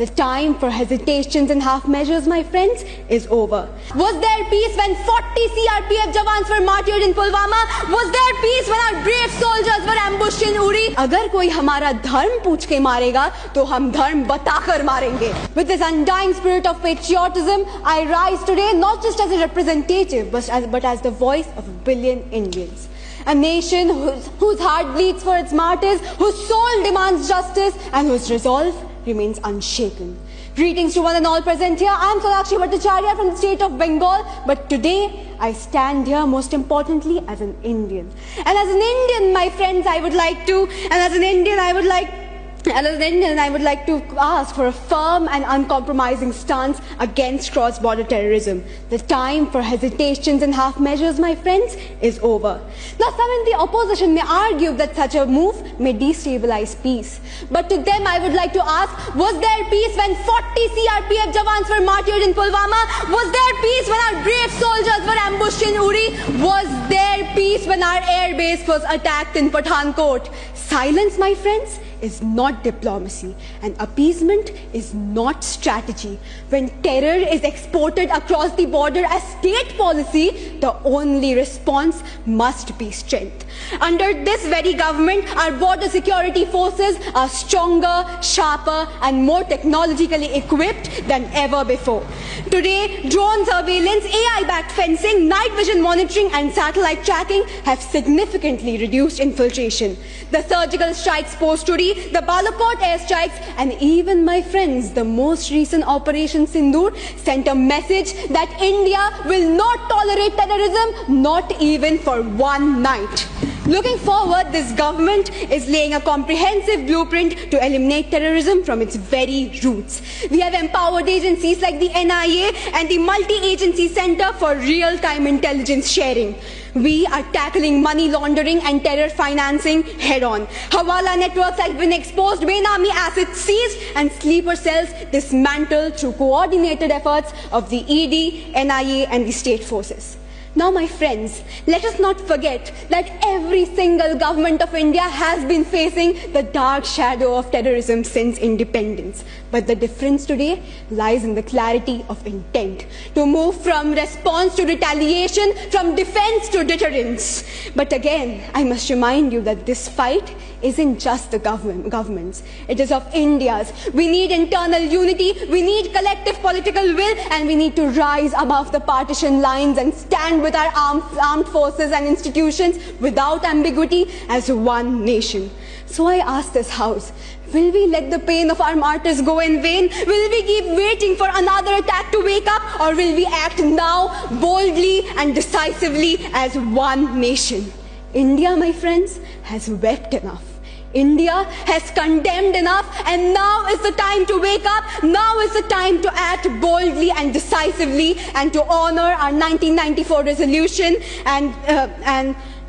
The time for hesitations and half measures, my friends, is over. Was there peace when 40 CRPF jawans were martyred in Pulwama? Was there peace when our brave soldiers were ambushed in Uri? अगर कोई हमारा धर्म पूछ के मारेगा, तो हम धर्म बताकर मारेंगे. With this undying spirit of patriotism, I rise today not just as a representative, but as the voice of a billion Indians. A nation whose heart bleeds for its martyrs, whose soul demands justice, and whose resolve remains unshaken. Greetings to one and all present here. I am Sonakshi Bhattacharya from the state of Bengal, but today I stand here most importantly as an Indian. And as an Indian, my friends, I would like to ask for a firm and uncompromising stance against cross-border terrorism. The time for hesitations and half measures, my friends, is over. Now, some in the opposition may argue that such a move may destabilize peace. But to them, I would like to ask, was there peace when 40 CRPF jawans were martyred in Pulwama? Was there peace when our brave soldiers were ambushed in Uri? Was there peace when our air base was attacked in Pathankot? Silence, my friends, is not diplomacy, and appeasement is not strategy. When terror is exported across the border as state policy, the only response must be strength. Under this very government, our border security forces are stronger, sharper, and more technologically equipped than ever before. Today, drone surveillance, AI-backed fencing, night vision monitoring, and satellite tracking have significantly reduced infiltration. The surgical strikes post-Uri, the Balakot airstrikes, and even, my friends, the most recent Operation Sindoor sent a message that India will not tolerate terrorism, not even for one night. Looking forward, this government is laying a comprehensive blueprint to eliminate terrorism from its very roots. We have empowered agencies like the NIA and the Multi-Agency Center for Real-Time Intelligence Sharing. We are tackling money laundering and terror financing head-on. Hawala networks have been exposed, Benami assets seized, and sleeper cells dismantled through coordinated efforts of the ED, NIA, and the state forces. Now, my friends, let us not forget that every single government of India has been facing the dark shadow of terrorism since independence. But the difference today lies in the clarity of intent to move from response to retaliation, from defense to deterrence. But again, I must remind you that this fight isn't just the government's. It is of India's. We need internal unity, we need collective political will, and we need to rise above the partition lines and stand with our armed forces and institutions without ambiguity as one nation. So I ask this House, will we let the pain of our martyrs go in vain? Will we keep waiting for another attack to wake up? Or will we act now boldly and decisively as one nation? India, my friends, has wept enough. India has condemned enough, and now is the time to wake up. Now is the time to act boldly and decisively and to honor our 1994 resolution and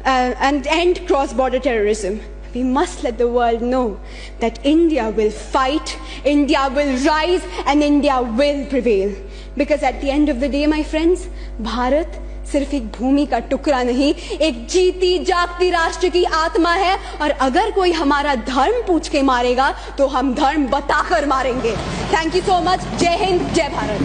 end cross-border terrorism. We must let the world know that India will fight, India will rise, and India will prevail. Because at the end of the day, my friends, Bharat सिर्फ एक भूमि का टुकड़ा नहीं, एक जीती जागती राष्ट्र की आत्मा है. और अगर कोई हमारा धर्म पूछ के मारेगा, तो हम धर्म बताकर मारेंगे. Thank you so much. जय हिंद, जय भारत.